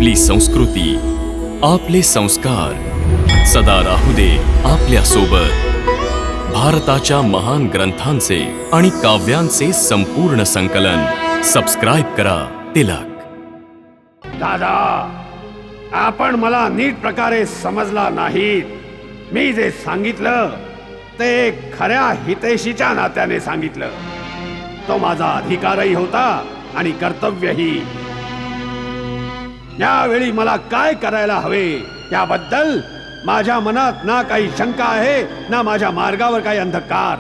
आपली संस्कृती, आपले संस्कार सदा राहू दे आपल्या सोबत। भारताच्या महान ग्रंथांचे आणि काव्यांचे संपूर्ण संकलन सबस्क्राइब करा तिलक। दादा, आपण मला नीट प्रकारे समजला नाहीत। मी जे सांगितलं ते खऱ्या हितैषीच्या नात्याने सांगितलं। तो माझा अधिकारही होता आणि कर्तव्यही। यावेळी मला काय करायला हवे त्याबद्दल माझ्या मनात ना काही शंका आहे ना माझ्या मार्गावर काही अंधकार।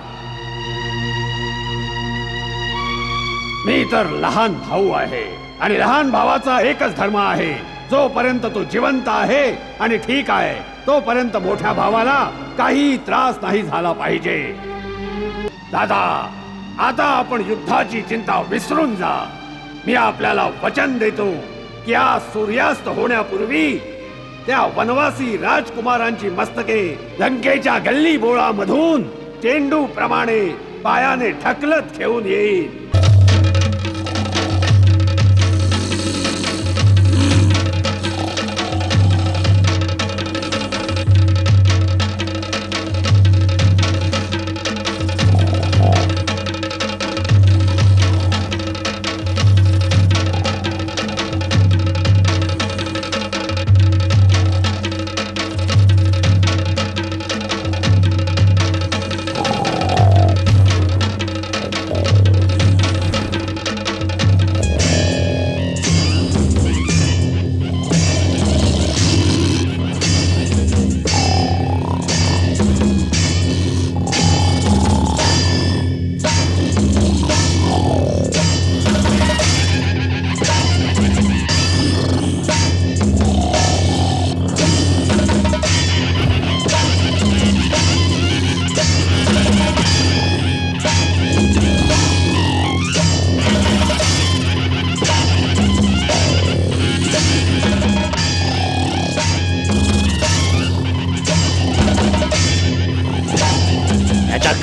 मी तर लहान भाऊ आहे आणि लहान भावाचा एकच धर्म आहे। जोपर्यंत तो जिवंत आहे आणि ठीक आहे तोपर्यंत मोठ्या भावाला काही त्रास नाही झाला पाहिजे। दादा, आता आपण युद्धाची चिंता विसरून जा। मी आपल्याला वचन देतो की आज सूर्यास्त होण्यापूर्वी त्या वनवासी राजकुमारांची मस्तके लंकेच्या गल्ली बोळामधून चेंडू प्रमाणे पायाने ढकलत घेऊन येईल।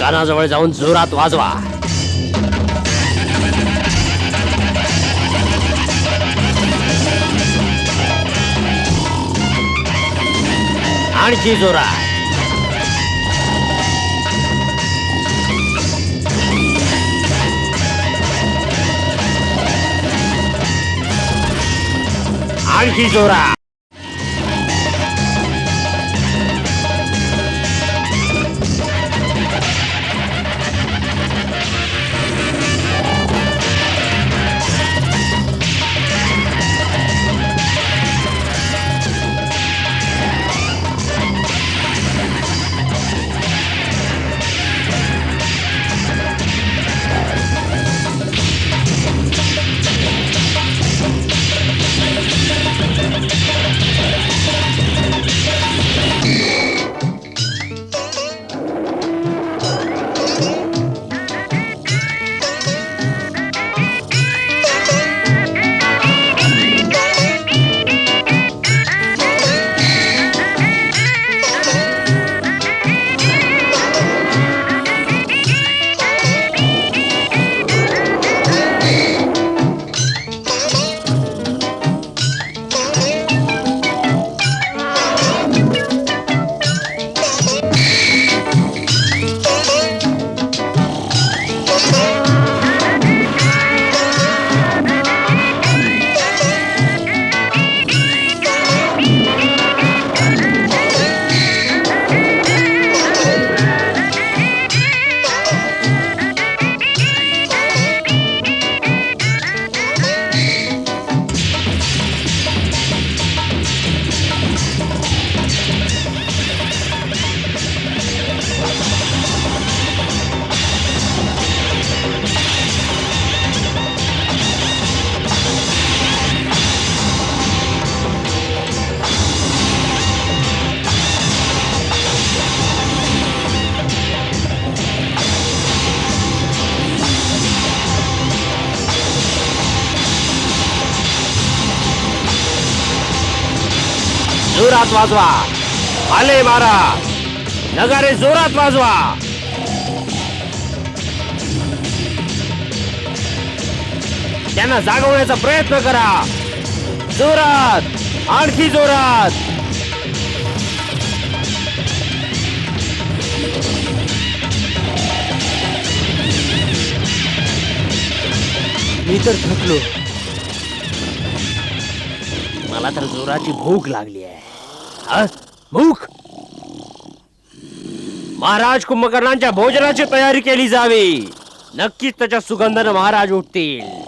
कानाजवळ जाऊन जोरात वाजवा। आणखी जोरात। आणखी जोरात। जोरात वाजवा। आले मारा। नगारे जोरात वाजवा। त्यांना जागवण्याचा प्रयत्न करा। जोरात। आणखी जोरात. मी तर थकलो. मला तर जोराची भूक लागली आहे. हा? भूक. महाराज कुंभकर्णांच्या भोजनाची तयारी केली जावी. नक्कीच त्याच्या सुगंधानं महाराज उठतील.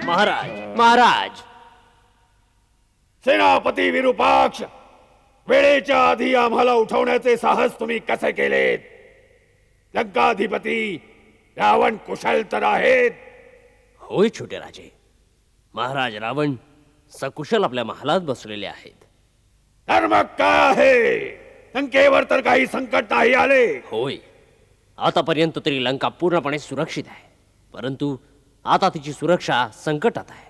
महाराज, महाराज. सेनापती विरूपाक्ष, वेळेच्या आधी आम्हाला उठवण्याचे साहस तुम्ही कसे केलेत? लंकाधिपती रावण कुशल तर आहेत. होय छोटे राजे. महाराज रावण सकुशल आपल्या महालात बसलेले आहेत. तर मग काय आहे? लंकेवर तर काही संकट नाही आले. होय, आतापर्यंत तरी लंका पूर्णपणे सुरक्षित आहे. परंतु आता तिची सुरक्षा संकटात आहे.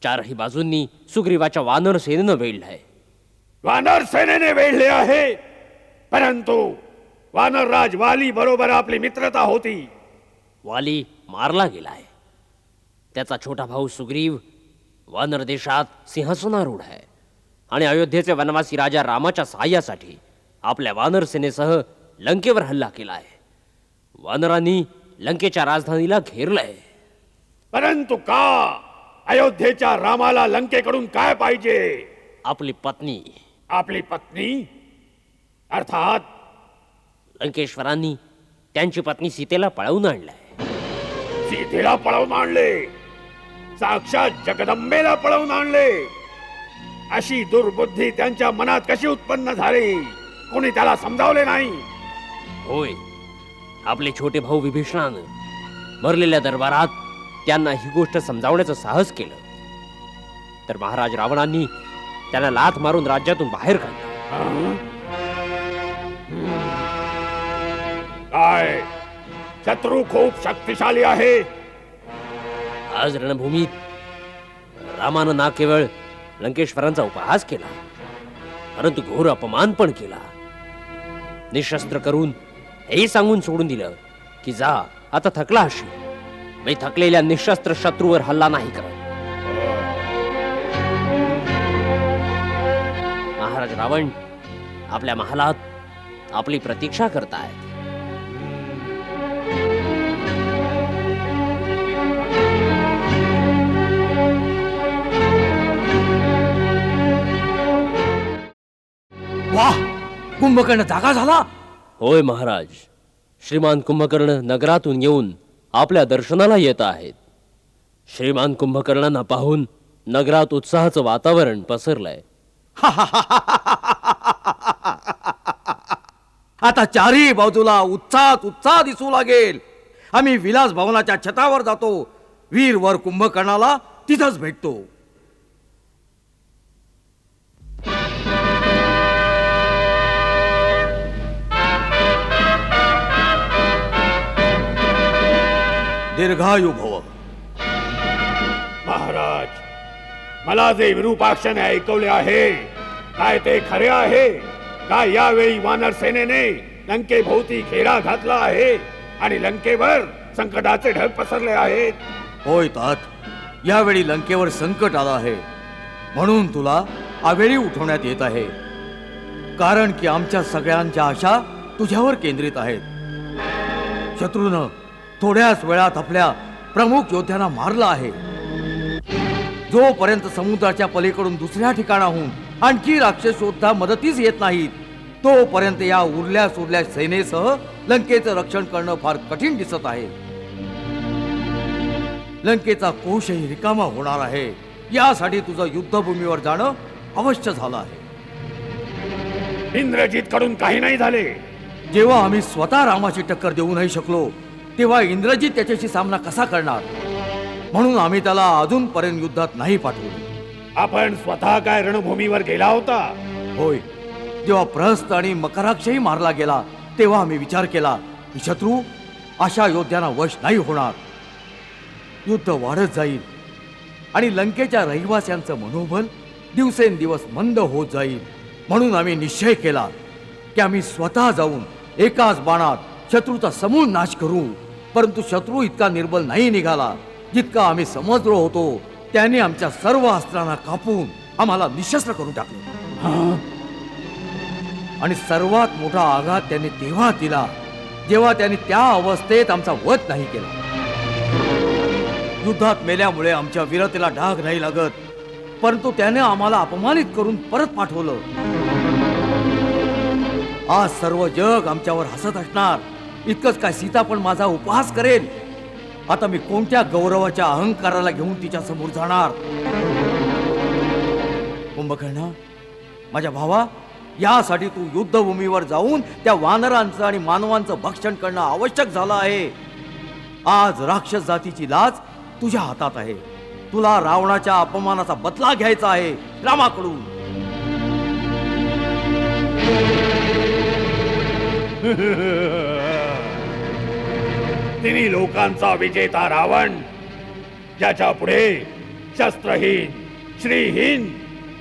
चारही बाजूंनी सुग्रीवाच्या वानर सेनेनं वेढलंय. वानर सेनेने वेढले आहे, परंतु वानरराज वाली बरोबर आपली मित्रता होती. वाली मारला गेलाय. त्याचा छोटा भाऊ सुग्रीव वानर देशात सिंहासनारूढ आहे आणि अयोध्येचे वनवासी राजा रामाच्या सहाय्यासाठी आपल्या वानर सेनेसह लंकेवर हल्ला केलाय. वानरांनी लंकेच्या राजधानीला घेरलंय. परंतु का? अयोध्येच्या रामाला लंकेकडून काय पाहिजे? आपली पत्नी. आपली पत्नी? अर्थात लंकेश्वरांनी त्यांची पत्नी सीतेला पळवून आणलंय. सीतेला पळवून आणले? साक्षात जगदंबेला पळवून आणले? अशी दुर्बुद्धी त्यांच्या मनात कशी उत्पन्न झाली? कोणी त्याला समजावले नाही? होय, आपले छोटे भाऊ विभीषणानं भरलेल्या दरबारात त्यांना ही गोष्ट समजावण्याचं साहस केलं. तर महाराज रावणांनी त्यांना लाथ मारून राज्यातून बाहेर काढलं. काय शत्रू खूप शक्तिशाली आहे? आज रणभूमीत रामानं ना केवळ लंकेश्वरांचा उपहास केला, परंतु घोर अपमान पण केला. निशस्त्र करून हे सांगून सोडून दिलं की जा, आता थकला अशी, मी थकलेल्या निशस्त्र शत्रूवर हल्ला नाही करत. महाराज रावण आपल्या महालात आपली प्रतीक्षा करतायत. वाह, कुंभकर्ण जागा झाला. होय महाराज, श्रीमान कुंभकर्ण नगरातून येऊन आपल्या दर्शनाला येत आहेत. श्रीमान कुंभकर्णांना पाहून नगरात उत्साहाचं वातावरण पसरलंय. आता चारही बाजूला उत्साह दिसू लागेल. आम्ही विलास भवनाच्या छतावर जातो. वीरवर कुंभकर्णाला तिथंच भेटतो. दीर्घायु भव. महाराज, मला जे विरूपाक्षाने ऐकवले आहे काय ते खरे आहे? काय यावेळी वानर सेनेने लंकेभोवती घेरा घातला आहे आणि लंकेवर संकटाचे ढग पसरले आहेत? होय तात, यावेळी लंकेवर संकट आलं आहे, म्हणून तुला आवेळी उठवण्यात येत आहे. कारण की आमच्या सगळ्यांच्या आशा तुझ्यावर केंद्रित आहेत. शत्रूनं थोड्याच वेळात आपल्या प्रमुख योद्ध्यांना मारलं आहे. जोपर्यंत समुद्राच्या पलीकडून दुसऱ्या ठिकाणाहून आणखी राक्षस योद्धा मदतीस येत नाहीत, तोपर्यंत या उरल्या सुरल्या सेनेसह लंकेचं रक्षण करणं फार कठीण दिसत आहे. लंकेचा कोशही रिकामा होणार आहे. यासाठी तुझं युद्धभूमीवर जाणं अवश्य झालं आहे. इंद्रजित कडून काही नाही झाले. जेव्हा आम्ही स्वतः रामाची टक्कर देऊ नाही शकलो, तेव्हा इंद्रजित त्याच्याशी सामना कसा करणार? म्हणून आम्ही त्याला अजूनपर्यंत युद्धात नाही पाठवले. आपण स्वतः काय रणभूमीवर गेला होता? होय, जेव्हा प्रहस्त आणि मकराक्षही मारला गेला, तेव्हा आम्ही विचार केला की शत्रू अशा योद्ध्यांना वश नाही होणार. युद्ध वाढत जाईल आणि लंकेच्या रहिवाशांचं मनोबल दिवसेंदिवस मंद होत जाईल. म्हणून आम्ही निश्चय केला की आम्ही स्वतः जाऊन एकाच बाणात शत्रूचा समूळ नाश करू. परंतु शत्रू इतका निर्बल नाही निघाला जितका आम्ही समजलो होतो. त्याने आमच्या सर्व अस्त्रांना कापून आम्हाला निशस्त्र करून टाकले. आणि सर्वात मोठा आघात त्याने तेव्हा दिला जेव्हा त्याने त्या अवस्थेत आमचा वध नाही केला. युद्धात मेल्यामुळे आमच्या वीरतेला डाग नाही लागत, परंतु त्याने आम्हाला अपमानित करून परत पाठवलं. आज सर्व जग आमच्यावर हसत असणार. इतकंच काय, सीता पण माझा उपहास करेल. आता मी कोणत्या गौरवाच्या अहंकाराला घेऊन तिच्या समोर जाणार? कुंभकर्ण, माझ्या भावा, यासाठी तू युद्धभूमीवर जाऊन त्या वानरांचं आणि मानवांचं भक्षण करणं आवश्यक झालं आहे. आज राक्षस जातीची लाज तुझ्या हातात आहे. तुला रावणाच्या अपमानाचा बदला घ्यायचा आहे रामाकडून. तिन्ही लोकांचा विजेता रावण, ज्याच्या पुढे शस्त्रहीन, श्रीहीन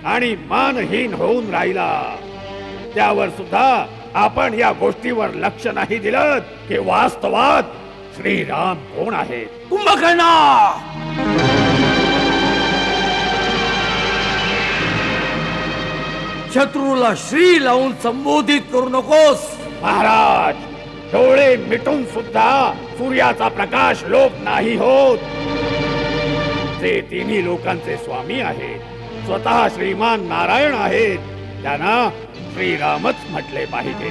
आणि मानहीन होऊन राहिला, त्यावर सुद्धा आपण या गोष्टीवर लक्ष नाही दिलं की वास्तवात श्रीराम कोण आहेत. कुंभकर्ण, शत्रूला श्री लावून संबोधित करू नकोस. महाराज, डोळे मिटून सुद्धा सूर्याचा प्रकाश लोप नाही होत. जे तिन्ही लोकांचे स्वामी आहेत, स्वतः श्रीमान नारायण आहेत, त्यांना श्रीरामच म्हटले पाहिजे.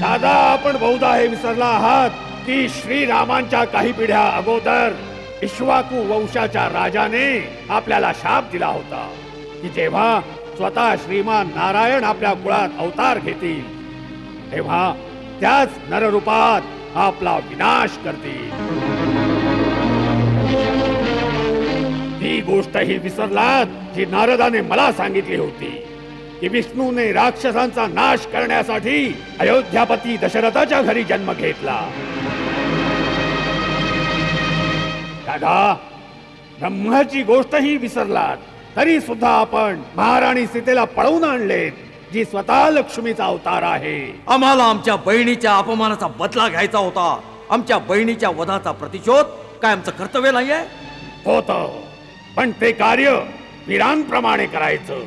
दादा, आपण बहुधा हे विसरला आहात की श्रीरामांच्या काही पिढ्या अगोदर इक्ष्वाकू वंशाच्या राजाने आपल्याला शाप दिला होता की जेव्हा स्वतः श्रीमान नारायण आपल्या कुळात अवतार घेतील तेव्हा त्याच नररूपात आपला विनाश करतील. गोष्टही विसरलात जी नारदाने मला सांगितली होती की विष्णूने राक्षसांचा नाश करण्यासाठी अयोध्यापती दशरथाच्या घरी जन्म घेतला. दादा, ब्रह्माची गोष्टही विसरलात तरी सुद्धा आपण महाराणी सीतेला पळवून आणलेत, जी स्वतः लक्ष्मीचा अवतार आहे. आम्हाला आमच्या बहिणीच्या अपमानाचा बदला घ्यायचा होता. आमच्या बहिणीच्या वधाचा प्रतिशोध काय आमचं कर्तव्य नाहीये? होतं, पण ते कार्य वीरांप्रमाणे करायचं.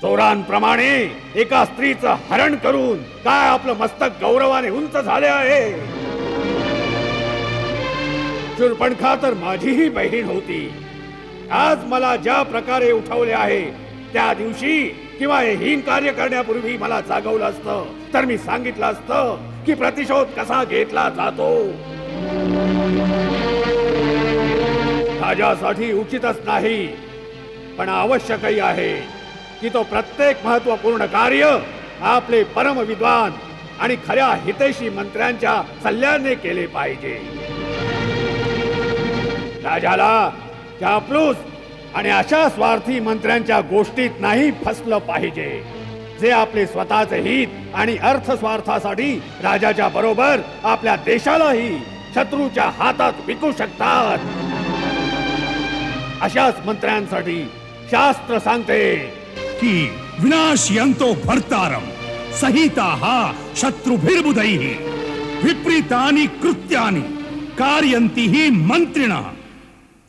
चोरांप्रमाणे एका स्त्रीचं हरण करून काय आपलं मस्तक गौरवाने उंच झाले आहे. शूर्पणखा तर माझीही बहीण होती. आज मला ज्या प्रकारे उठवले आहे त्या दिवशी किंवा हे हीन कार्य करण्यापूर्वी मला जागवलं असतं तर मी सांगितलं असतं की प्रतिशोध कसा घेतला जातो. राजासाठी उचितच नाही पण आवश्यकही आहे की तो प्रत्येक महत्वपूर्ण कार्य आपले परम विद्वान आणि खऱ्या हितैषी मंत्र्यांच्या सल्ल्याने केले पाहिजे. राजाला चापलूस आणि अशा स्वार्थी मंत्र्यांच्या गोष्टीत नाही फसलं पाहिजे जे आपले स्वतःचे हित आणि अर्थ स्वार्थासाठी राजाच्या बरोबर आपल्या देशालाही शत्रूच्या हातात विकू शकतात. अशाच मंत्र्यांसाठी शास्त्र सांगते की विनाशयन्तो भर्तारं सहिताः शत्रुभिर्बुधैः विपरीतानि कृत्यानि कारयन्ति हि मंत्रिणः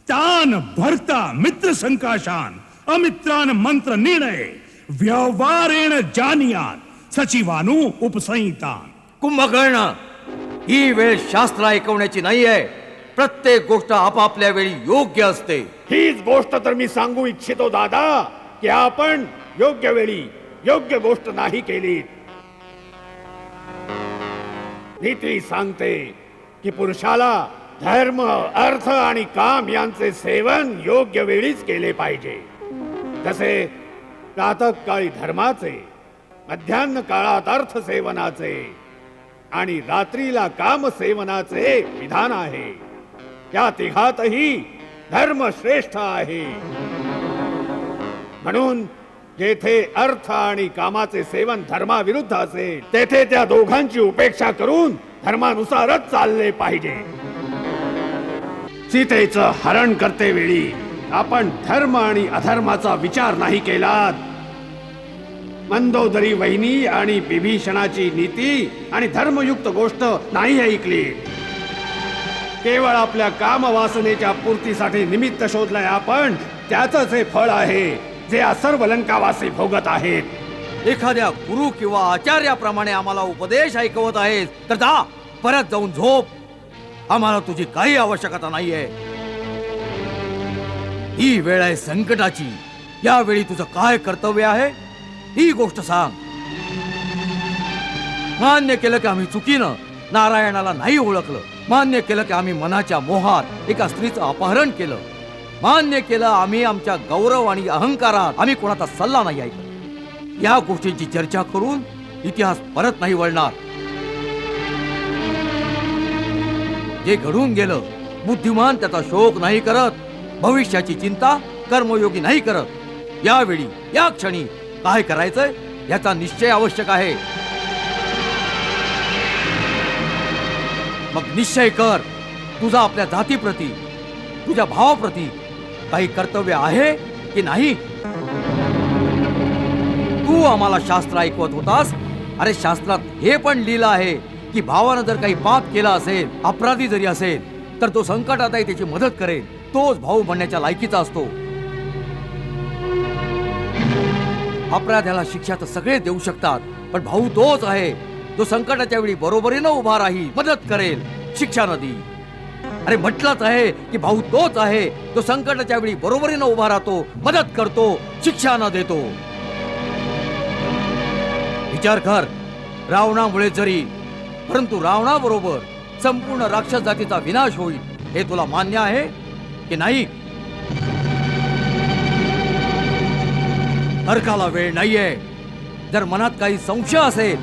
तान भर्ता मित्र संकाशान अमित्रान मंत्र निर्णय व्यवहारेण जानियात सचिवानु उपसंहितान. कुंभकर्ण, ही वेळ शास्त्र ऐकवण्याची नाहीये. प्रत्येक गोष्ट आपापल्या वेळी योग्य असते. हीच गोष्ट तर मी सांगू इच्छितो दादा की आपण योग्य वेळी योग्य गोष्ट नाही केली. नीती सांगते की पुरुषाला धर्म, अर्थ आणि काम यांचे सेवन योग्य वेळीच केले पाहिजे. जसे प्रातःकाळी धर्माचे, मध्यान्ह काळात अर्थ सेवनाचे आणि रात्रीला काम सेवनाचे विधान आहे. या तिघातही धर्म श्रेष्ठ आहे. म्हणून जेथे अर्थ आणि कामाचे सेवन धर्माविरुद्ध असेल तेथे त्या दोघांची उपेक्षा करून धर्मानुसारच चालले पाहिजे. सीतेचं हरण करते वेळी आपण धर्म आणि अधर्माचा विचार नाही केलात. मंदोदरी वहिनी आणि विभीषणाची नीती आणि धर्मयुक्त गोष्ट नाही ऐकली. केवळ आपल्या कामवासनेच्या पूर्तीसाठी निमित्त शोधलंय आपण. त्याचंच हे फळ आहे जे या सर्व लंकावासी भोगत आहेत. एखाद्या गुरु किंवा आचार्याप्रमाणे आम्हाला उपदेश ऐकवत आहेत तर जा, परत जाऊन झोप. आम्हाला तुझी काही आवश्यकता नाहीये. ही वेळ आहे संकटाची. यावेळी तुझं काय कर्तव्य आहे ही गोष्ट सांग. मान्य केलं की आम्ही चुकीनं नारायणाला नाही ओळखलं. मान्य केलं की आम्ही मनाच्या मोहात एका स्त्रीचं अपहरण केलं. मान्य केलं आम्ही आमच्या गौरव आणि अहंकारात आम्ही कोणाचा सल्ला नाही ऐकला. या गोष्टींची चर्चा करून इतिहास परत नाही वळणार. जे घडून गेलं, बुद्धिमान त्याचा शोक नाही करत. भविष्याची चिंता कर्मयोगी नाही करत. यावेळी या क्षणी काय करायचंय याचा निश्चय आवश्यक आहे. मग निश्चय कर. तुझा आपल्या जातीप्रती, तुझ्या भावाप्रती काही कर्तव्य आहे की नाही. तू आम्हाला शास्त्र ऐकवत होतास. अरे शास्त्रात हे पण लिहिलं आहे की भावानं जर काही पाप केला असेल, अपराधी जरी असेल तर तो संकटात आहे त्याची मदत करेल. तोच भाऊ म्हणण्याच्या लायकीचा असतो. अपराध्याला शिक्षा तर सगळे देऊ शकतात पण भाऊ तोच आहे जो संकटाच्या वेळी बरोबरीनं उभा राहील, मदत करेल, शिक्षा न देईल. अरे म्हटलंच आहे की भाऊ तोच आहे जो संकटाच्या वेळी बरोबरीनं उभा राहतो, मदत करतो, शिक्षा न देतो. विचार कर. रावणामुळे जरी, परंतु रावणाबरोबर संपूर्ण राक्षस जातीचा विनाश होईल हे तुला मान्य आहे की नाही. तर्काला वेळ नाहीये. जर मनात काही संशय असेल,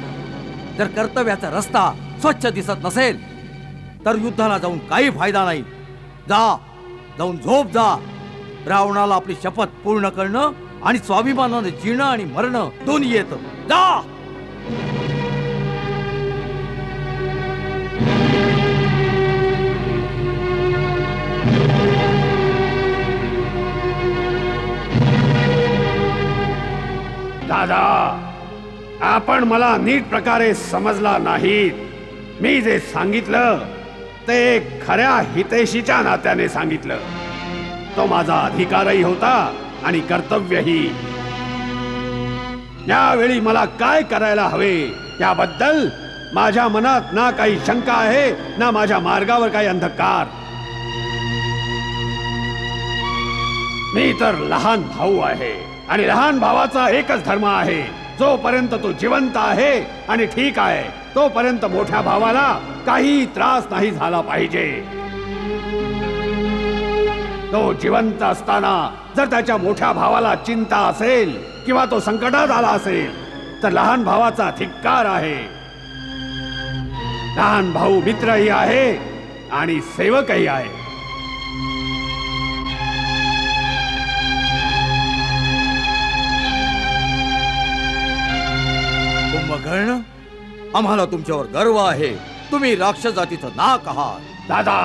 जर कर्तव्याचा रस्ता स्वच्छ दिसत नसेल तर युद्धाला जाऊन काही फायदा नाही. जा, जाऊन झोप जा. रावणाला आपली शपथ पूर्ण करणं आणि स्वाभिमानाने जिणं आणि मरणं दोन्ही येतं. जा. दादा, आपण मला नीट प्रकारे समजला नाहीत. मी जे सांगितलं ते खऱ्या हितैषीच्या नात्याने सांगितलं. तो माझा अधिकारही होता आणि कर्तव्यही. यावेळी मला काय करायला हवे याबद्दल माझ्या मनात ना काही शंका आहे ना माझ्या मार्गावर काही अंधकार. मी तर लहान भाऊ आहे आणि लहान भावाचा एकच धर्म आहे. जोपर्यंत तो जिवंत आहे आणि ठीक आहे तोपर्यंत मोठ्या भावाला काही त्रास नाही झाला पाहिजे. तो जिवंत असताना जर त्याच्या मोठ्या भावाला चिंता असेल किंवा तो संकटात आला असेल तर लहान भावाचा धिक्कार आहे. लहान भाऊ मित्रही आहे आणि सेवकही आहे. कुंभकर्ण, आम्हाला तुमच्यावर गर्व आहे. तुम्ही राक्षस जातीचं नाक आहात. दादा,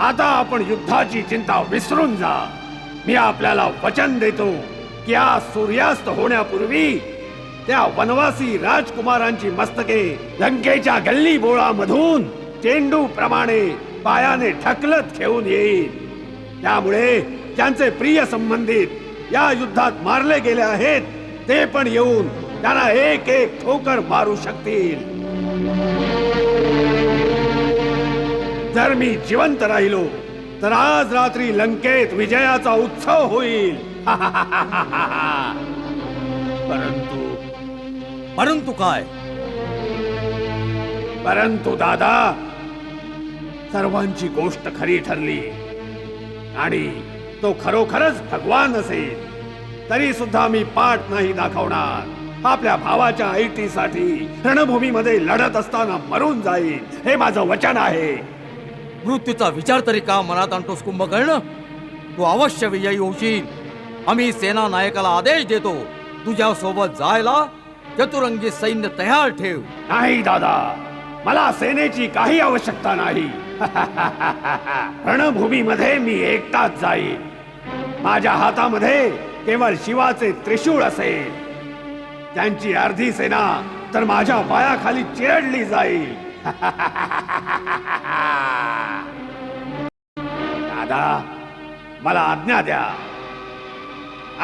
आता आपण युद्धाची चिंता विसरून जा. मी आपल्याला वचन देतो की आज सूर्यास्त होण्यापूर्वी त्या वनवासी राजकुमारांची मस्तके लंकेच्या गल्ली बोळामधून चेंडू प्रमाणे पायाने ढकलत घेऊन येईल. त्यामुळे ज्यांचे प्रिय संबंधित या युद्धात मारले गेले आहेत ते पण येऊन त्यांना एक एक ठोकर मारू शकतील. जर मी जिवंत राहिलो तर आज रात्री लंकेत विजयाचा उत्सव होईल. परंतु काय? परंतु दादा, सर्वांची गोष्ट खरी ठरली आणि तो खरोखरच भगवान असेल तरी सुद्धा मी पाठ नाही दाखवणार. आपल्या भावाच्या ऐटीसाठी रणभूमीमध्ये लढत असताना मरून जाईल, हे माझं वचन आहे. मृत्यूचा विचार तरी का मनात आणतोस कुंभकर्ण? तू अवश्य विजयी होशील. आम्ही सेना नायकाला आदेश देतो तुझ्या सोबत जायला चतुरंगी सैन्य तयार ठेव. नाही दादा, मला सेनेची काही आवश्यकता नाही. रणभूमीमध्ये मी एकटाच जाईल. माझ्या हातामध्ये केवळ शिवाचे त्रिशूळ असेल. त्यांची अर्धी सेना तर माझ्या पायाखाली चिरडली जाईल. दादा, मला आज्ञा द्या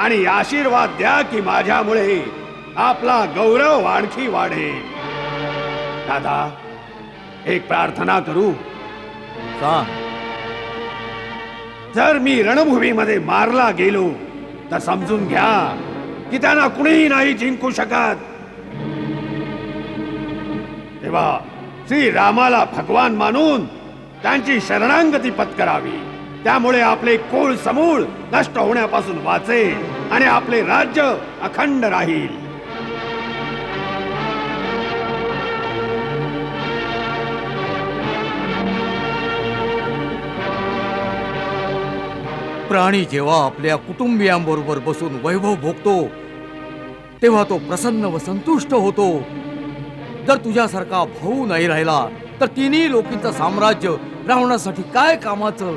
आणि आशीर्वाद द्या की माझ्यामुळे आपला गौरव आणखी वाढेल. दादा, एक प्रार्थना करू? सांग. जर मी रणभूमीमध्ये मारला गेलो तर समजून घ्या की त्यांना कुणीही नाही जिंकू शकत. तेव्हा श्री रामाला भगवान मानून त्यांची शरणागती पत्करावी. त्यामुळे आपले कुळ समूळ नष्ट होण्यापासून वाचेल आणि आपले राज्य अखंड राहील. प्राणी जेव्हा आपल्या कुटुंबियांबरोबर बसून वैभव भोगतो तेव्हा तो प्रसन्न व संतुष्ट होतो. जर तुझ्यासारखा भाऊ नाही राहिला तर तिन्ही लोकींचं साम्राज्य राहण्यासाठी काय कामाचं?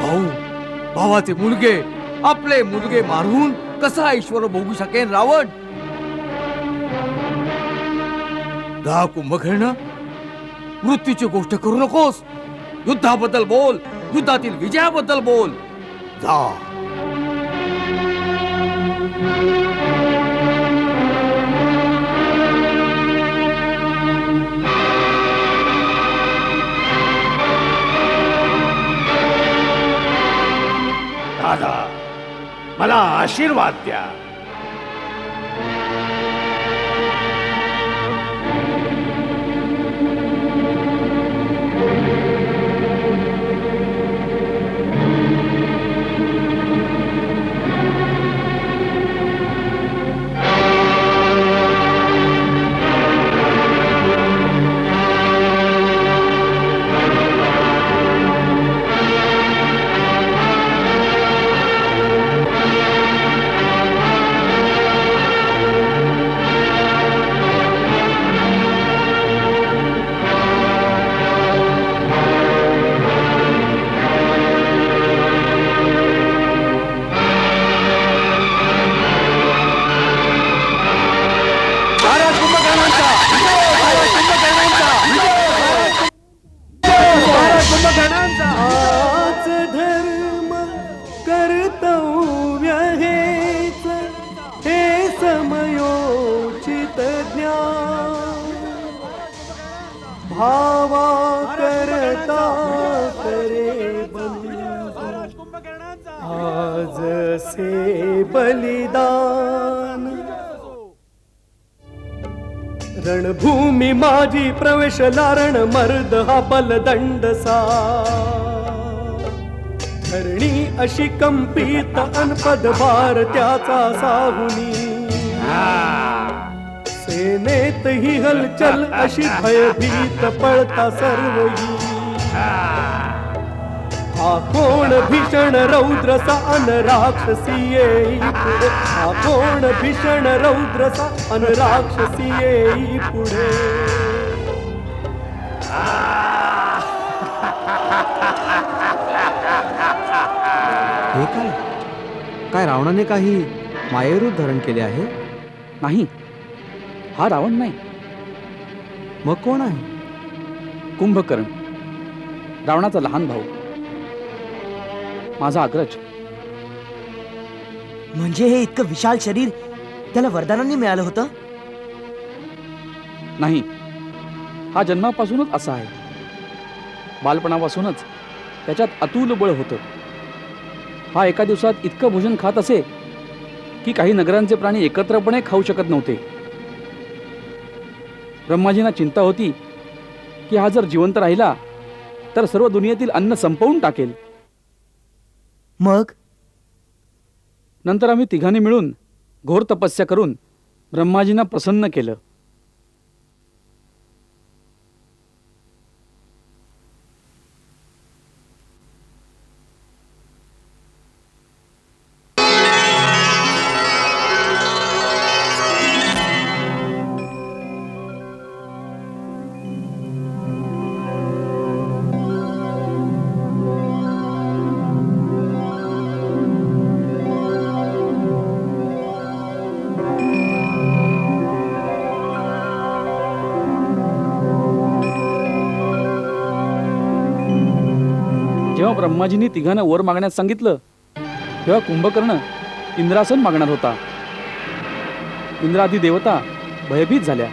भाऊ भावाचे मुलगे आपले मुलगे मारून कसा ऐश्वर भोगू शकेन रावण? गा कुंभकर्ण, मृत्यूची गोष्ट करू नकोस. युद्धाबद्दल बोल, युद्धातील विजयाबद्दल बोल. जा. दादा, मला आशीर्वाद द्या. देता करे बंधू आज से बलिदान रणभूमी माझी प्रवेशला रण मर्द हा बलदंडसा धरणी अशी कंपित अनपद भार त्याचा साहुनी सेनेत ही हलचल अशी भयभीत पळता सर्वही हा कोण भीषण रौद्रसा अन राक्षसी येई पुढे हा कोण भीषण रौद्रसा अन राक्षसी येई पुढे हे काय काय रावणाने काही मायेरूप धारण केले आहे? नाही, हा रावण नाही. मग कोण आहे? कुंभकर्ण, रावणाचा लहान भाऊ, माझा अग्रज. म्हणजे हे इतकं विशाल शरीर त्याला वरदानांनी मिळालं होतं? नाही, हा जन्मापासूनच असा आहे. बालपणापासूनच त्याच्यात अतुल बळ होतं. हा एका दिवसात इतकं भोजन खात असे की काही नगरांचे प्राणी एकत्रपणे खाऊ शकत नव्हते. ब्रह्माजींना चिंता होती की हा जर जिवंत राहिला तर सर्व दुनियेतील अन्न संपवून टाकेल. मग नंतर आम्ही तिघांनी मिळून घोर तपस्या करून ब्रह्माजींना प्रसन्न केलं. जेव्हा ब्रह्माजींनी तिघांना वर मागण्यास सांगितलं तेव्हा कुंभकर्ण इंद्रासन मागणार होता. इंद्रादी देवता भयभीत झाल्या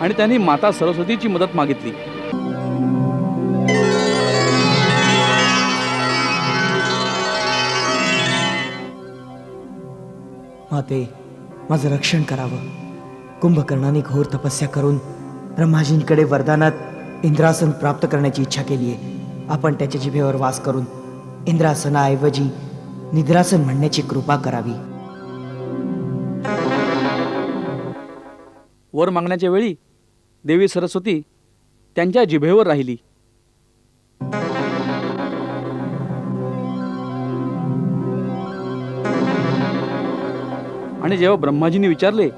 आणि त्यांनी माता सरस्वतीची मदत मागितली. माते, माझं रक्षण करावं. कुंभकर्णाने घोर तपस्या करून ब्रह्माजींकडे वरदानात इंद्रासन प्राप्त करण्याची इच्छा केली आहे. आपण त्याच्या जिभेवर वास करून इंद्रासनाऐवजी निद्रासन म्हणण्याची कृपा करावी. वर मागण्याच्या वेळी देवी सरस्वती त्यांच्या जिभेवर राहिली. आणि जेव्हा ब्रह्माजींनी विचारले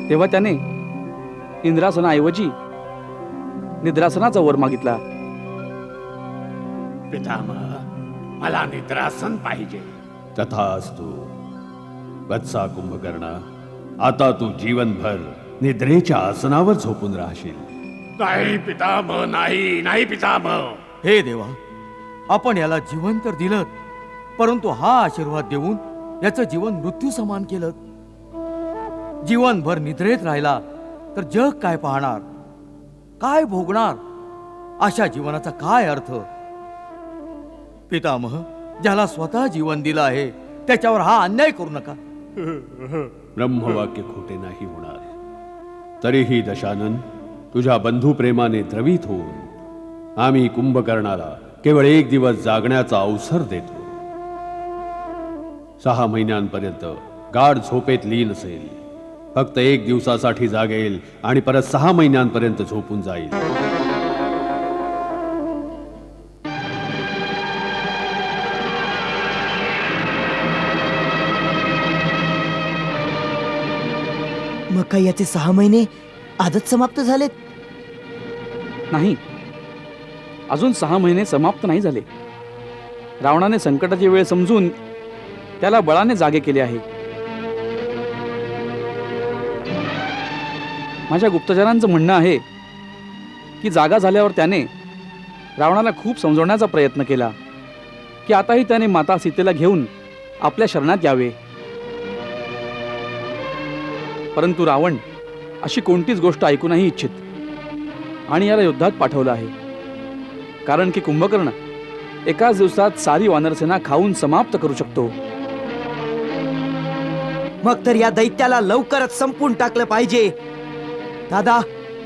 तेव्हा त्याने इंद्रासनाऐवजी निद्रासनाचा वर मागितला. पितामह, मला निद्रासन पाहिजे. तथास्तु. वत्सा कुंभकर्णा, आता तू जीवनभर निद्रेच्या आसनावर झोपून राहशील. नाही पितामह, नाही, नाही पितामह. हे देवा, आपण याला जीवन तर दिलं, परंतु हा आशीर्वाद देऊन याचं जीवन मृत्यू समान केलं. जीवनभर निद्रेत राहिला तर जग काय पाहणार, काय भोगणार? अशा जीवनाचा काय अर्थ? पितामह, ज्याला स्वतः जीवन दिलं आहे त्याच्यावर हा अन्याय करू नका. ब्रह्मवाक्य खोटे नाही होणार. तरीही दशानन, तुझ्या बंधुप्रेमाने द्रवित होऊन आम्ही कुंभकर्णाला केवळ 1 दिवस जागण्याचा अवसर देतो. 6 महिन्यांपर्यंत गाढ झोपेत लीन असेल. फक्त 1 दिवसासाठी जागेल आणि परत 6 महिन्यांपर्यंत झोपून जाईल. मग काय याचे 6 महिने आजच समाप्त झालेत? नाही, अजून 6 महिने समाप्त नाही झाले. रावणाने संकटाची वेळ समजून त्याला बळाने जागे केले आहे. माझ्या गुप्तचरांचं म्हणणं आहे की जागा झाल्यावर त्याने रावणाला खूप समजवण्याचा प्रयत्न केला की आताही त्याने माता सीतेला घेऊन आपल्या शरणात यावे. परंतु रावण अशी कोणतीच गोष्ट ऐकू नाही इच्छित आणि याला युद्धात पाठवलं आहे. कारण की कुंभकर्ण एकाच दिवसात सारी वानरसेना खाऊन समाप्त करू शकतो. मग तर या दैत्याला लवकरच संपून टाकलं पाहिजे. दादा,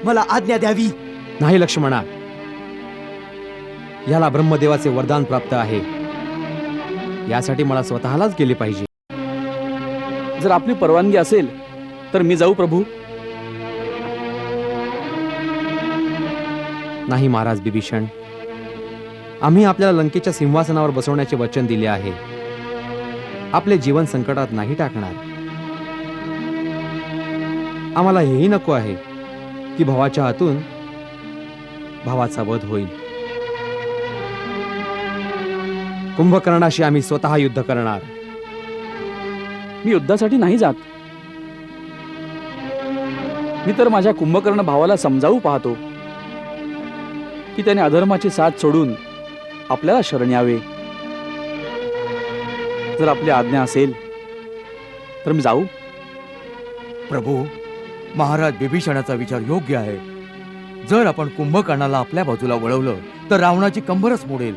मला आज्ञा द्यावी. नाही लक्ष्मणा, याला ब्रह्मदेवाचे वरदान प्राप्त आहे. यासाठी मला स्वतःलाच गेले पाहिजे. जर आपली परवानगी असेल तर मी जाऊ प्रभू. नाही महाराज बिभीषण, आम्ही आपल्याला लंकेच्या सिंहासनावर बसवण्याचे वचन दिले आहे. आपले जीवन संकटात नाही टाकणार. आम्हाला हेही नको आहे की भावाच्या हातून भावाचा वध होईल. कुंभकर्णाशी आम्ही स्वतः युद्ध करणार. मी युद्धासाठी नाही जात. मी तर माझ्या कुंभकर्ण भावाला समजावू पाहतो की त्याने अधर्माची साथ सोडून आपल्याला शरण यावे. जर आपली आज्ञा असेल तर मी जाऊ. प्रभू, महाराज बिभीषणाचा विचार योग्य आहे. जर आपण कुंभकर्णाला आपल्या बाजूला वळवलं तर रावणाची कंबरच मोडेल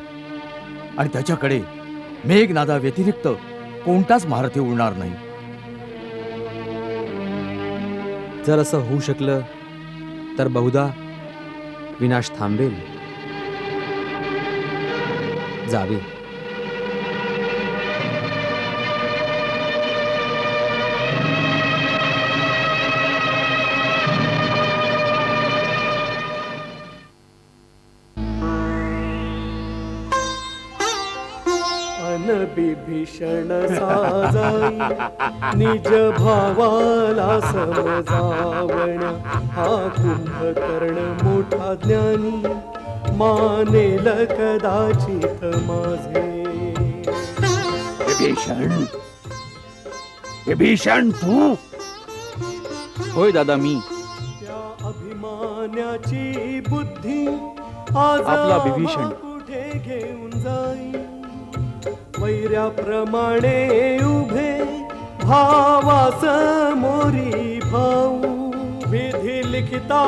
आणि त्याच्याकडे मेघनादा व्यतिरिक्त कोणताच महारथी उरणार नाही. जर असं होऊ शकलं तर बहुधा विनाश थांबेल. जावे. बिभीषण साजाई निज भावाला समजावण्या. हा कुंभकर्ण मोठा ज्ञानी मानेल कदाचित माझे. विभीषण, विभीषण तू? होय दादा, मी. त्या अभिमानाची बुद्धी आज आपला बिभीषण. कुठे घेऊन जाई. वैऱ्याप्रमाणे उभे भावास मोरी भाऊ. विधी लिखिता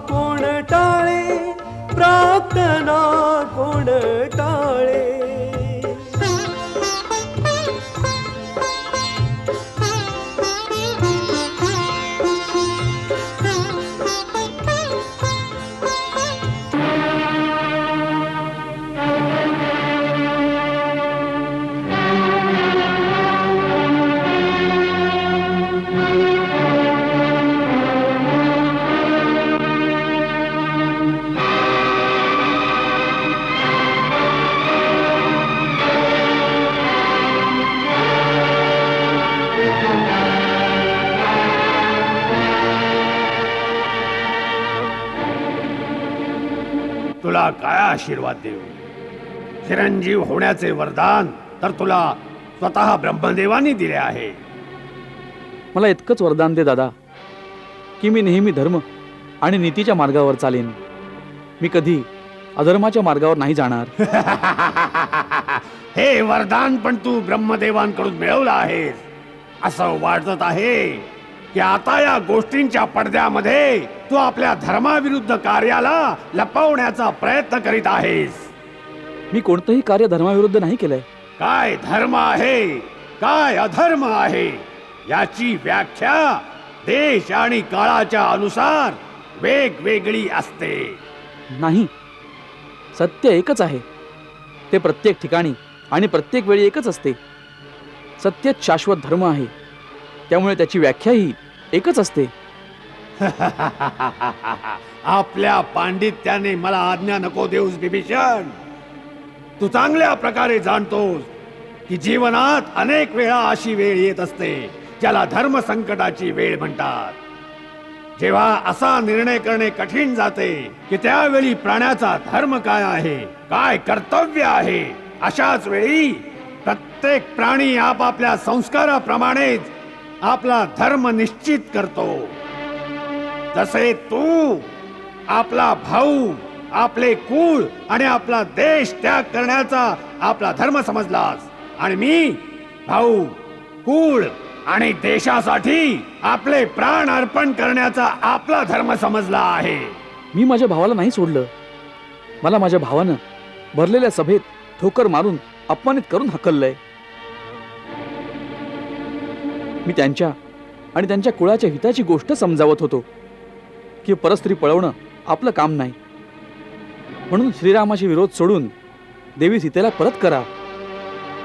कोण टाळे, प्रार्थना कोण टाळे. तुला काय आशीर्वाद देऊ? चिरंजीव होण्याचे वरदान तर तुला स्वतः ब्रह्मदेवानी दिले आहे. मला इतकंच वरदान दे दादा की मी नेहमी धर्म आणि नीतीच्या मार्गावर चालेन. मी कधी अधर्माच्या मार्गावर नाही जाणार. हे वरदान पण तू ब्रह्मदेवांकडून मिळवलं आहेस. असं वाटत आहे की आता या गोष्टींच्या पडद्यामध्ये तू आपल्या धर्माविरुद्ध कार्याला लपवण्याचा प्रयत्न करीत आहेस. मी कोणतंही कार्य धर्माविरुद्ध नाही केलंय. काय धर्म आहे, काय अधर्म आहे याची व्याख्या देश आणि काळाच्या अनुसार वेगवेगळी असते. नाही, सत्य एकच आहे. ते प्रत्येक ठिकाणी आणि प्रत्येक वेळी एकच असते. सत्यच शाश्वत धर्म आहे, त्यामुळे त्याची व्याख्याही एकच असते. आपल्या पांडित्याने मला आज्ञा नको देऊस बिभीषण. तू चांगल्या प्रकारे जाणतोस की जीवनात अनेक वेळा अशी वेळ येत असते ज्याला धर्म संकटाची वेळ म्हणतात. जेव्हा असा निर्णय करणे कठीण जाते की त्यावेळी प्राण्याचा धर्म काय आहे, काय कर्तव्य आहे, अशाच वेळी प्रत्येक प्राणी आपापल्या संस्काराप्रमाणेच आपला धर्म निश्चित करतो. जसे तू आपला भाऊ, आपले कुळ आणि आपला देश त्याग करण्याचा आपला धर्म समजलास आणि मी भाऊ, कुळ आणि देशासाठी आपले प्राण अर्पण करण्याचा आपला धर्म समजला आहे. मी माझ्या भावाला नाही सोडलं. मला माझ्या भावानं भरलेल्या सभेत ठोकर मारून अपमानित करून हकललंय. मी त्यांच्या आणि त्यांच्या कुळाच्या हिताची गोष्ट समजावत होतो की परस्त्री पळवणं आपलं काम नाही. म्हणून श्रीरामाशी विरोध सोडून देवी सीतेला परत करा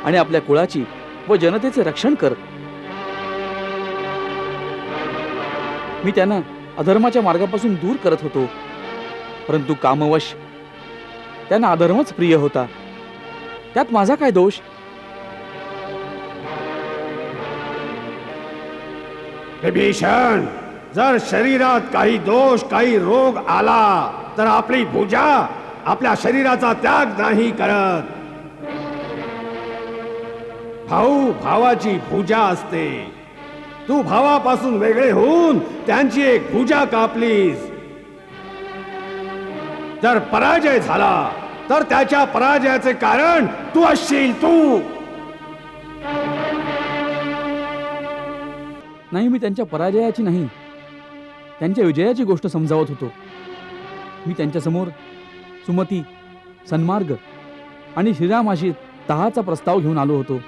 आणि आपल्या कुळाची व जनतेचे रक्षण कर. मी त्यांना अधर्माच्या मार्गापासून दूर करत होतो, परंतु कामवश त्यांना अधर्मच प्रिय होता. त्यात माझा काय दोष? विभीषण, जर शरीरात काही दोष काही रोग आला तर आपली भुजा आपल्या शरीराचा त्याग नाही करत. भाऊ भावाची भुजा असते. तू भावापासून वेगळे होऊन त्यांची एक भुजा कापलीस. जर पराजय झाला तर त्याच्या पराजयाचे कारण तू असशील. तू नाही, मी त्यांच्या पराजयाची नाही, त्यांच्या विजयाची गोष्ट समजावत होतो. मी त्यांच्यासमोर सुमती, सन्मार्ग आणि श्रीरामाशी तहाचा प्रस्ताव घेऊन आलो होतो.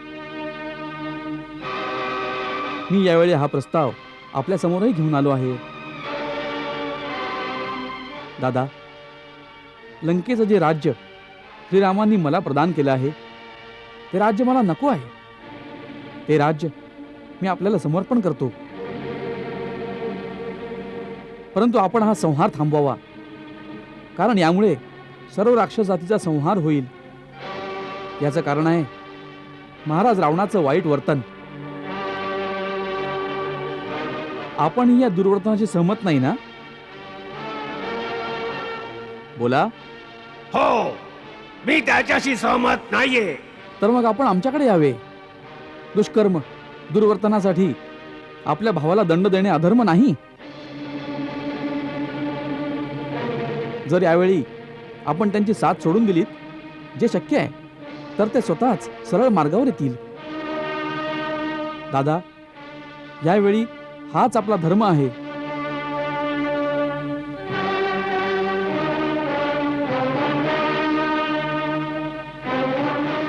मी यावेळी हा प्रस्ताव आपल्या समोरही घेऊन आलो आहे. दादा, लंकेचं जे राज्य श्रीरामांनी मला प्रदान केलं आहे ते राज्य मला नको आहे. ते राज्य मी आपल्याला समर्पण करतो. परंतु आपण हा संहार थांबवावा, कारण यामुळे सर्व राक्षस जातीचा संहार होईल. याचं कारण आहे महाराज रावणाचं वाईट वर्तन. आपण या दुर्वर्तनाशी सहमत नाही ना? बोला. हो, मी त्याच्याशी सहमत नाहीये. तर मग आपण आमच्याकडे यावे. दुष्कर्म दुर्वर्तनासाठी आपल्या भावाला दंड देणे अधर्म नाही. जर यावेळी आपण त्यांची साथ सोडून दिलीत, जे शक्य आहे, तर ते स्वतःच सरळ मार्गावर येतील. दादा, यावेळी हाच आपला धर्म आहे.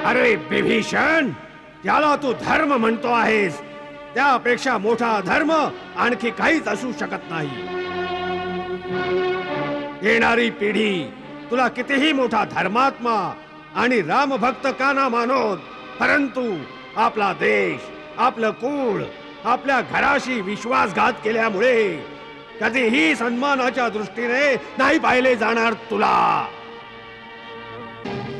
अरे विभीषण, त्याला तू धर्म म्हणतो आहेस, त्यापेक्षा मोठा धर्म आणखी काहीच असू शकत नाही. येणारी पिढी तुला कितीही मोठा धर्मात्मा आणि रामभक्त का ना मानोत, परंतु आपला देश, आपलं कुळ, आपल्या घराशी विश्वासघात केल्यामुळे कधीही सन्मानाच्या दृष्टीने नाही पाहिले जाणार तुला.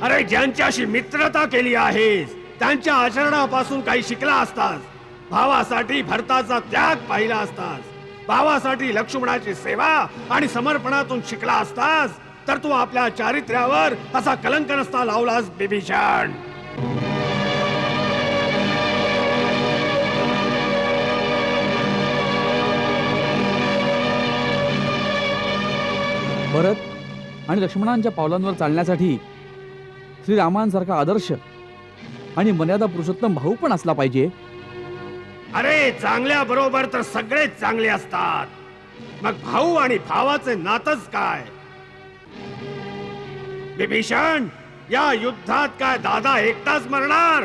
अरे, ज्यांच्याशी मित्रता केली आहेस त्यांच्या आचरणापासून काही शिकला असतास. भावासाठी भरताचा त्याग पाहिला असतास. भावासाठी लक्ष्मणाची सेवा आणि समर्पणातून शिकला असतास तर तू आपल्या चारित्र्यावर असा कलंक नसता लावलास विभीषण. भरत आणि लक्ष्मणांच्या पावलांवर चालण्यासाठी श्रीरामांसारखा आदर्श आणि मर्यादा पुरुषोत्तम भाऊ पण असला पाहिजे. अरे, चांगल्या बरोबर तर सगळेच चांगले असतात. मग भाऊ आणि भावाचे नातच काय? विभीषण, या युद्धात काय दादा एकटाच मरणार?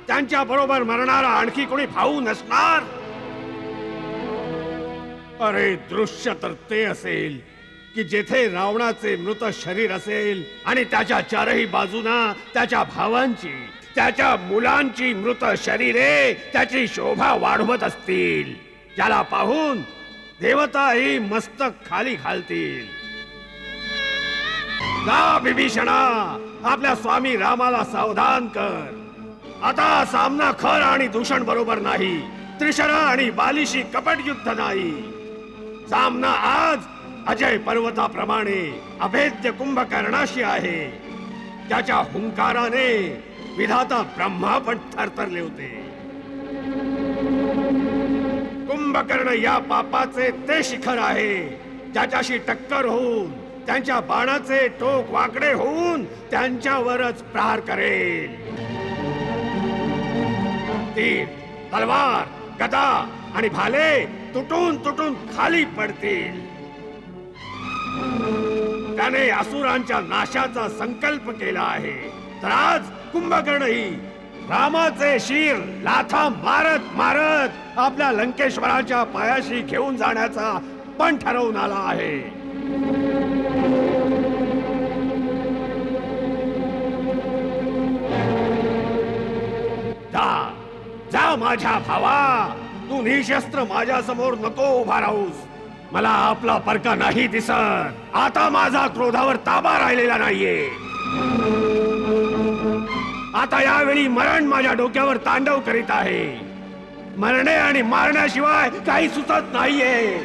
त्यांच्या बरोबर मरणारा आणखी कोणी भाऊ नसणार? अरे, दृश्य तर ते असेल की जेथे रावणाचे मृत शरीर असेल आणि त्याच्या चारही बाजूना त्याच्या भावांची, त्याच्या मुलांची मृत शरीरे त्याची शोभा वाढवत असतील, ज्याला पाहून देवताही मस्तक खाली घालतील. जा विभीषणा, आपल्या स्वामी रामाला सावधान कर. आता सामना खर आणि दूषण बरोबर नाही, त्रिशरा आणि बालीशी कपट युद्ध नाही. सामना आज अजय पर्वताप्रमाणे अभेद्य कुंभकर्णाशी आहे, ज्याच्या हुंकाराने विधाता ब्रह्मा पण थरथरले होते. कुंभकर्ण या पापाचे ते शिखर आहे ज्याच्याशी टक्कर होऊन, त्यांच्या बाणाचे टोक वाकडे होऊन त्यांच्यावरच प्रहार करेल. तीर, तलवार, गदा आणि भाले तुटून तुटून खाली पडतील. त्याने असुरांच्या नाशाचा संकल्प केला आहे. तर आज कुंभकर्णही रामाचे शीर लाथा मारत मारत आपल्या लंकेश्वराच्या पायाशी घेऊन जाण्याचा पण ठरवून आला आहे. जा जा माझ्या भावा, तू निशस्त्र माझ्या समोर नको उभा राहूस. मला आपला परका नाही दिसत. आता माझा क्रोधावर ताबा राहिलेला नाहीये. आता यावेळी मरण माझ्या डोक्यावर तांडव करीत आहे. मरणे आणि मारण्याशिवाय काही सुचत नाहीये.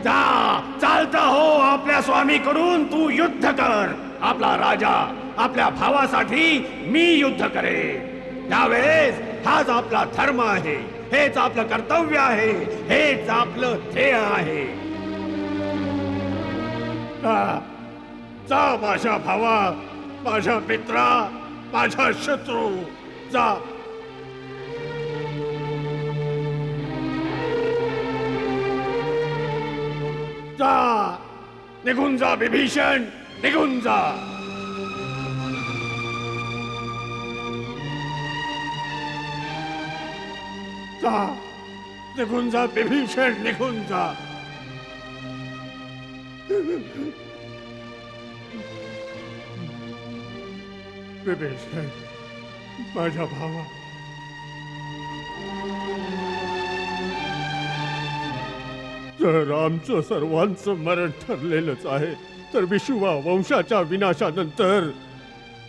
जा चालता हो आपल्या स्वामीकडून तू युद्ध कर. आपला राजा आपल्या भावासाठी मी युद्ध करेन. त्यावेळेस हाच आपला धर्म आहे, हेच आपलं कर्तव्य आहे, हेच आपलं ध्येय आहे. जा माझ्या भावा, माझ्या मित्रा, माझा शत्रू, जा. जा निघून जा विभीषण, निघून जा. जा निघून जा विभीषण, निघून जा. विभीषण माझ्या भावा, जर आमचं सर्वांचं मरण ठरलेलंच आहे तर विशुवा वंशाच्या विनाशानंतर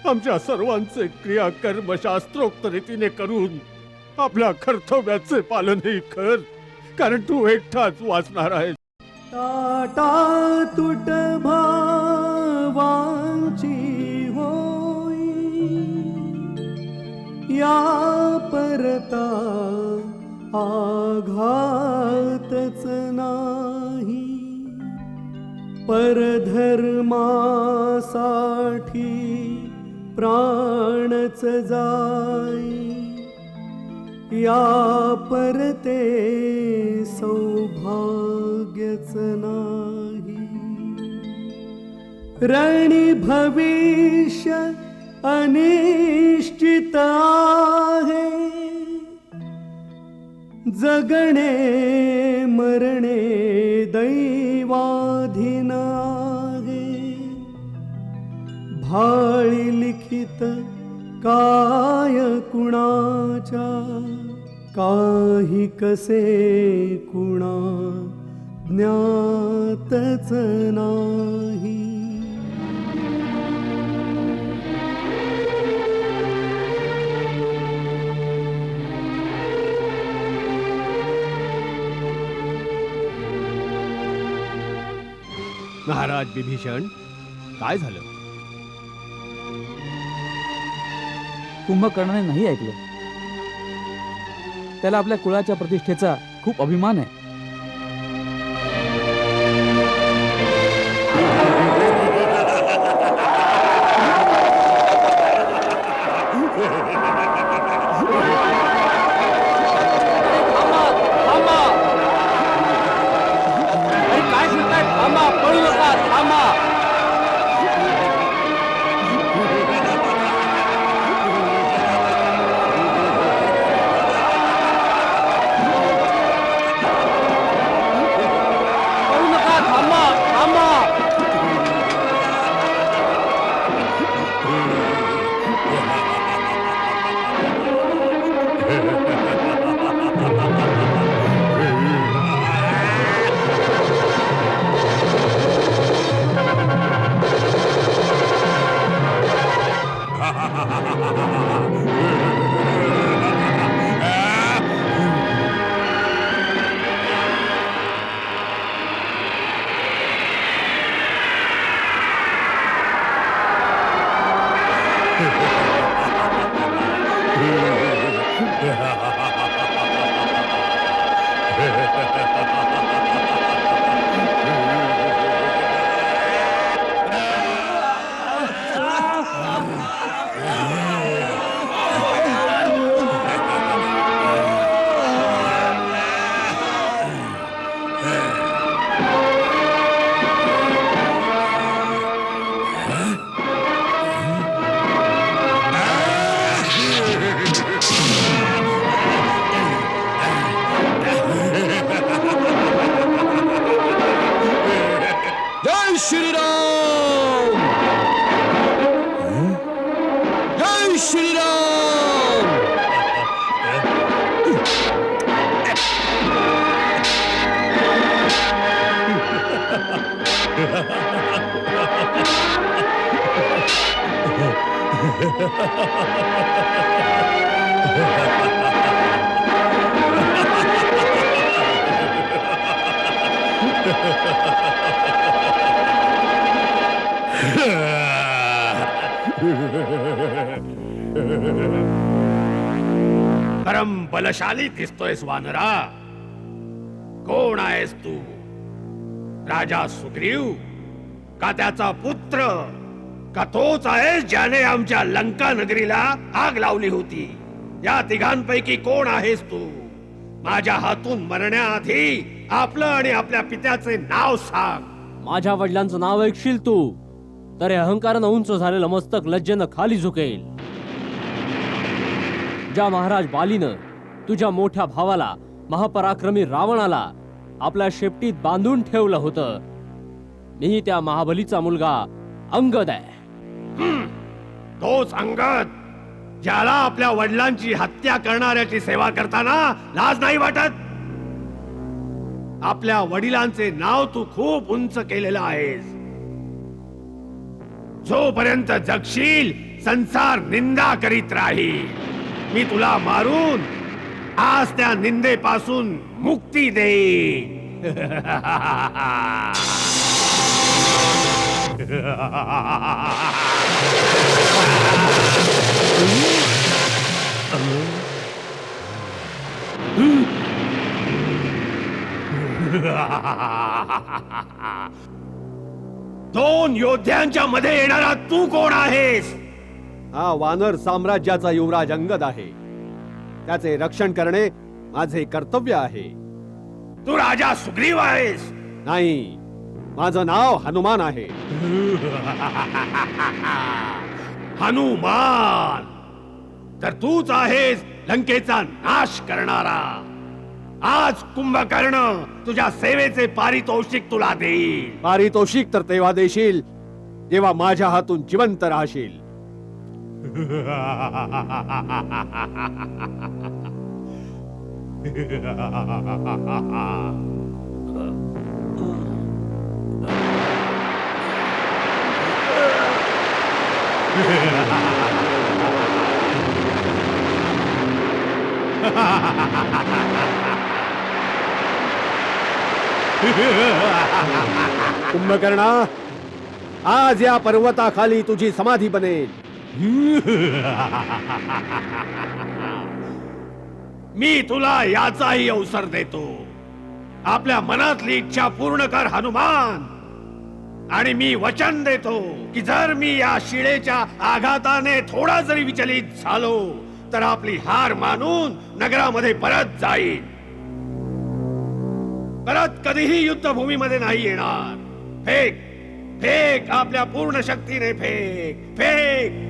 आमच्या सर्वांचे क्रियाकर्म शास्त्रोक्त रीतीने करून आपल्या कर्तव्याचे पालनही कर, कारण तू एकटाच वाचणार आहेस. टाटा तुट भावांची होई, या परता आघातच नाही. परधर्मासाठी प्राणच जाई, या परते सौभाग्यच नाही. रणी भविष्य अनिश्चित आहे, जगणे मरणे दैवाधीन आहे. भाळी लिखित काय कुणाच्या, काही कसे कुणा ज्ञातच नाही. महाराज विभीषण, काय झालं? कुंभकर्णाने नाही ऐकलं. त्याला आपल्या कुळाच्या प्रतिष्ठेचा खूप अभिमान आहे. परम बलशाली दिसतोयस वानरा. कोण आहेस तू? राजा सुग्रीव का त्याचा पुत्र? का तोच आहेस ज्याने आमच्या लंका नगरीला आग लावली होती? या तिघांपैकी कोण आहेस तू? माझ्या हातून मरण्याआधी आपलं आणि आपल्या पित्याचे नाव सांग. माझ्या वडिलांचं नाव ऐकशील तू तर हे अहंकारानं उंच झालेलं मस्तक लज्जेनं खाली झुकेल. ज्या महाराज बालीनं तुझ्या मोठ्या भावाला महापराक्रमी रावणाला आपल्या शेपटीत बांधून ठेवलं होतं, मी त्या महाबलीचा मुलगा अंगद आहे. तोच अंगद ज्याला आपल्या वडिलांची हत्या करणाऱ्याची सेवा करताना लाज नाही वाटत? आपल्या वडिलांचे नाव तू खूप उंच केलेलं आहेस. जोपर्यंत जगशील संसार निंदा करीत राहील. मी तुला मारून आज त्या निंदेपासून मुक्ती देईन. दोन योद्ध्यांच्या मध्ये येणारा तू कोण आहेस? हा वानर साम्राज्याचा युवराज अंगद आहे. त्याचे रक्षण करणे माझे कर्तव्य आहे. तू राजा सुग्रीव आहेस? नाही, माझं नाव हनुमान आहे. हनुमान तर तूच आहेस लंकेचा नाश करणारा. आज कुंभकर्ण तुझ्या सेवेचे पारितोषिक तुला देईल. पारितोषिक तर तेव्हा देशील जेव्हा माझ्या हातून जिवंत राहशील. कुंभकर्णा, आज या पर्वताखाली तुझी समाधी बनेल. मी तुला याचाही अवसर देतो. आपल्या मनातली इच्छा पूर्ण कर हनुमान. आणि मी वचन देतो की जर मी या शिळेच्या आघाताने थोडा जरी विचलित झालो तर आपली हार मानून नगरामध्ये परत जाईन. परत कधीही युद्धभूमीमध्ये नाही येणार. फेक फेक आपल्या पूर्ण शक्तीने फेक फेक.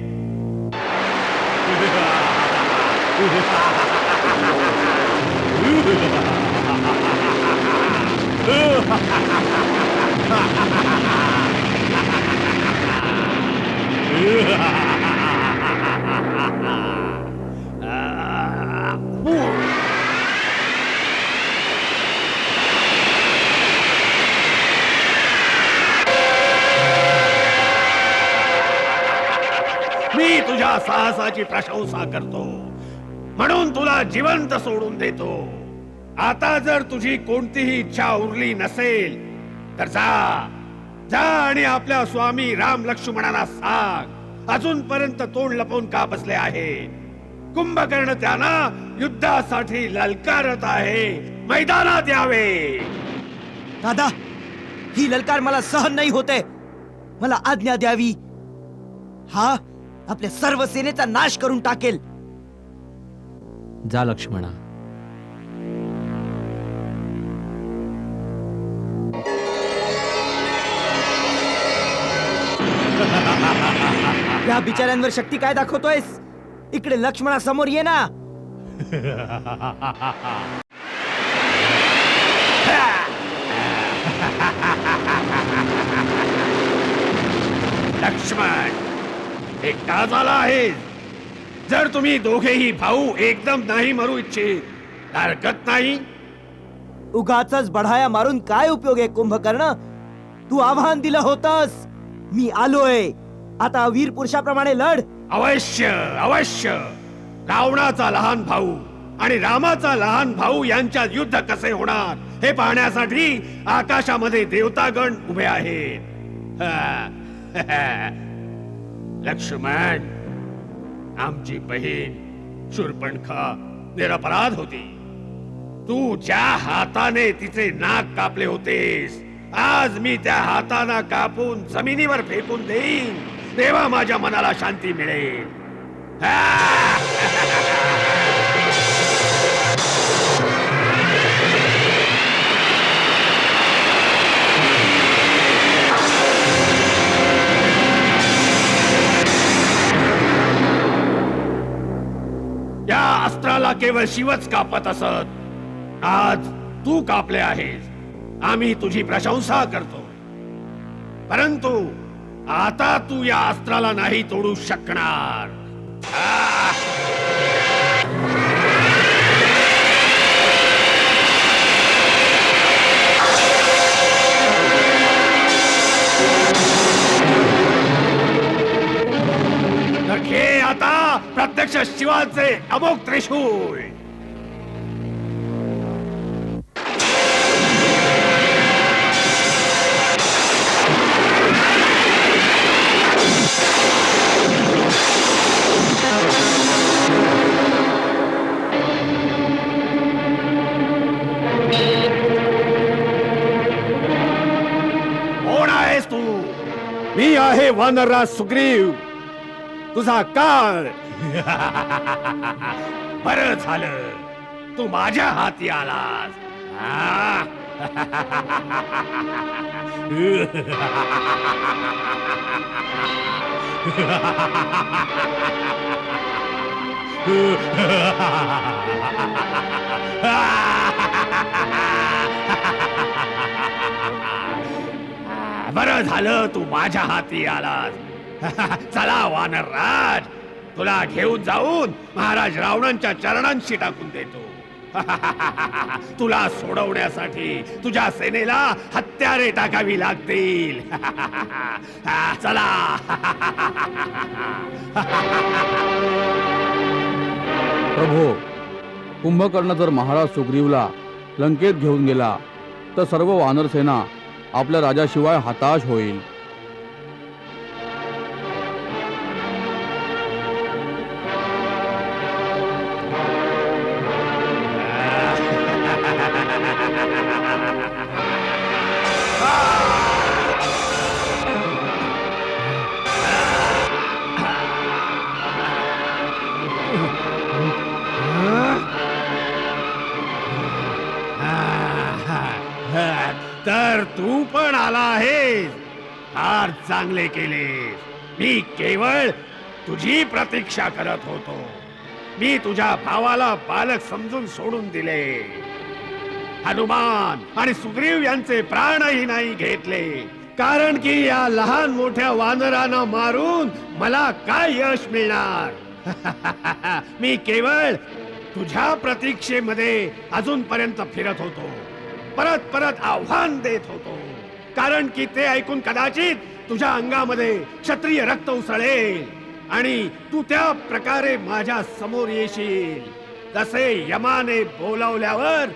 मी तुझ्या साहसाची प्रशंसा करतो म्हणून तुला जिवंत सोडून देतो. आता जर तुझी कोणतीही इच्छा उरली नसेल तर जा जा आणि आपल्या स्वामी राम लक्ष्मणाला सांग अजूनपर्यंत तोंड लपवून का बसले आहे. कुंभकर्ण त्यांना युद्धासाठी ललकारत आहे. मैदानात यावे. दादा, ही ललकार मला सहन नाही होते. मला आज्ञा द्यावी. हा आपल्या सर्व सेनेचा नाश करून टाकेल. जा लक्ष्मणा. या बिचाऱ्यांवर शक्ती काय दाखवतोयस? इकडे लक्ष्मणा समोर ये ना. लक्ष्मण एकटा झाला आहे. जर तुम्ही दोघेही भाऊ एकदम नाही मरू इच्छित हरकत नाही. उगाचच बढाया मारून काय उपयोग आहे कुंभकर्ण? तू आव्हान दिलं होतस. मी आलोय. आता वीर पुरुषाप्रमाणे लढ. अवश्य अवश्य. रावणाचा लहान भाऊ आणि रामाचा लहान भाऊ यांच्यात युद्ध कसे होणार हे पाहण्यासाठी आकाशामध्ये देवतागण उभे आहेत. लक्ष्मण, आमची बहीण शूर्पणखा निरपराध होती. तू ज्या हाताने तिचे नाक कापले होतेस, आज मी त्या हाताना कापून जमिनीवर फेकून देईन, तेव्हा माझ्या मनाला शांती मिळेल. या अस्त्राला केवळ शिवच कापत असत. आज तू कापले आहेस, आम्ही तुझी प्रशंसा करतो. परंतु आता तू या अस्त्राला नाही तोडू शकणार. तर घे आता प्रत्यक्ष शिवाचे अमोघ त्रिशूळ. कोण आहेस तू? मी आहे वानरराज सुग्रीव, तुझा काळ. बरं झालं तू माझ्या हाती आलास. बरं झालं तू माझ्या हाती आलास. चला वानरराज, तुला घेऊन जाऊन महाराज रावणांच्या चरणांशी टाकून देतो. तुला सोडवण्यासाठी तुझ्या सेनेला हत्यारे टाकावी लागतील. चला. प्रभो, कुंभकर्ण जर महाराज सुग्रीवला लंकेत घेऊन गेला तर सर्व वानरसेना आपल्या राजाशिवाय हताश होईल. तर तू पण आला आहेस, फार चांगले केले. मी केवळ तुझी प्रतीक्षा करत होतो. मी तुझ्या भावाला बालक समजून सोडून दिले. हनुमान आणि सुग्रीव यांचे प्राणही नाही घेतले, कारण की या लहान मोठ्या वानरांना मारून मला काय यश मिळणार. मी केवळ तुझ्या प्रतीक्षेमध्ये अजूनपर्यंत फिरत होतो, परत परत आव्हान देत होतो, कारण की ते ऐकून कदाचित तुझ्या अंगामध्ये क्षत्रिय रक्त उसळेल आणि तू त्या प्रकारे माझ्या समोर येशील. जसे यमाने बोलावल्यावर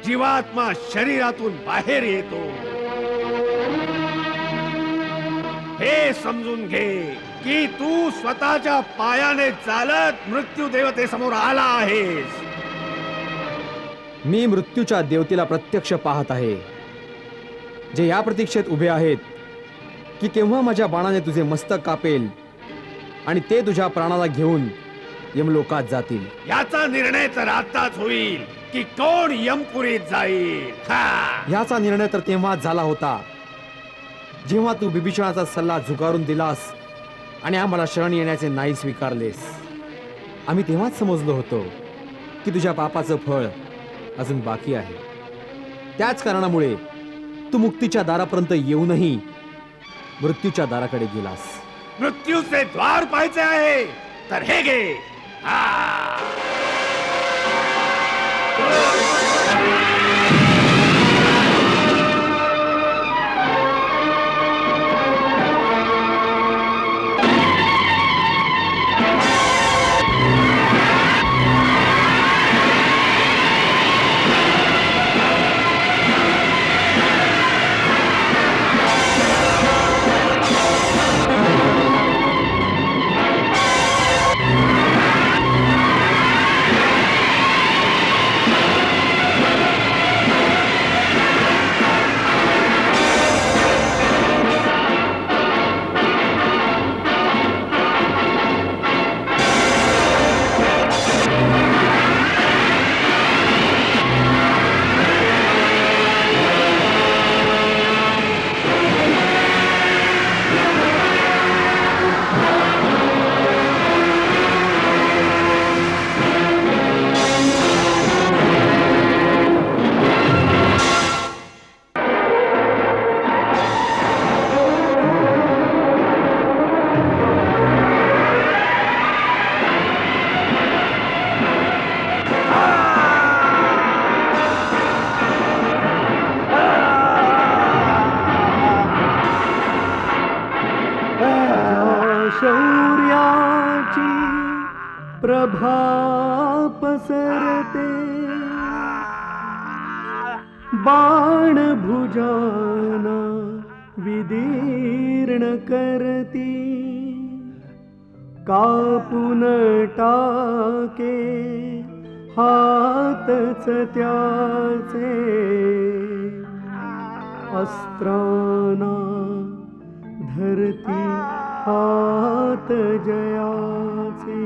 जीवात्मा शरीरातून बाहेर येतो, हे समजून घे की तू स्वतःच्या पायाने चालत मृत्यू देवतेसमोर आला आहेस. मी मृत्यूच्या देवतेला प्रत्यक्ष पाहत आहे, जे या प्रतीक्षेत उभे आहेत की केव्हा माझ्या बाणाने तुझे मस्तक कापेल आणि ते तुझ्या प्राणाला घेऊन यमलोकात जातील. याचा निर्णय तर आताच होईल की कोण यमपुरीत जाईल. याचा निर्णय तर तेव्हाच झाला होता जेव्हा तू बिभीषणाचा सल्ला झुगारून दिलास आणि आम्हाला शरण येण्याचे नाही स्वीकारलेस. आम्ही तेव्हाच समजलो होतो की तुझ्या पापाचं फळ अजून बाकी आहे. त्याच कारणामुळे तू मुक्तीच्या दारापर्यंत येऊनही मृत्यूच्या दाराकडे गेलास. मृत्यूचे द्वार पाहायचे आहे तर हे घे. शौर्याची प्रभा पसरते, बाण भुजाना विदीर्ण करती, कापून टाके हातच त्याचे, अस्त्राना धरती हात जयाचे.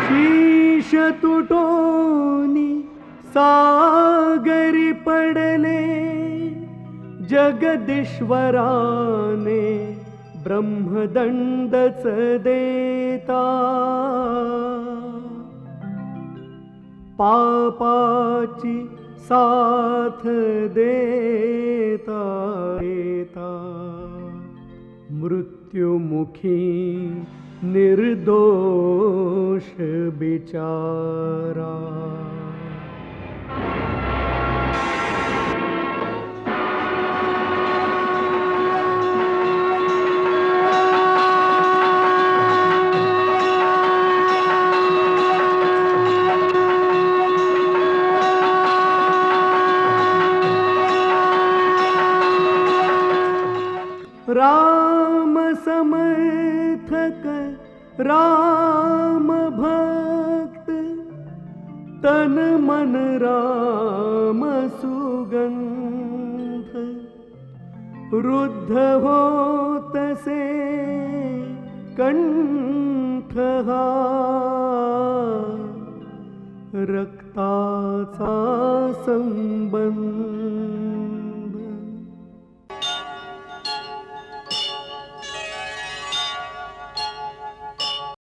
शीश तुटोनी सागरी पडले, जगदीश्वराने ब्रह्मदंडच देता, पापाची साथ देता देता, मृत्युमुखी निर्दोष बिचारा. राम समर्थक राम भक्त, तन मन राम सुगंध, रुद्ध होतसे कंठ हा, रक्ताचा संबंध.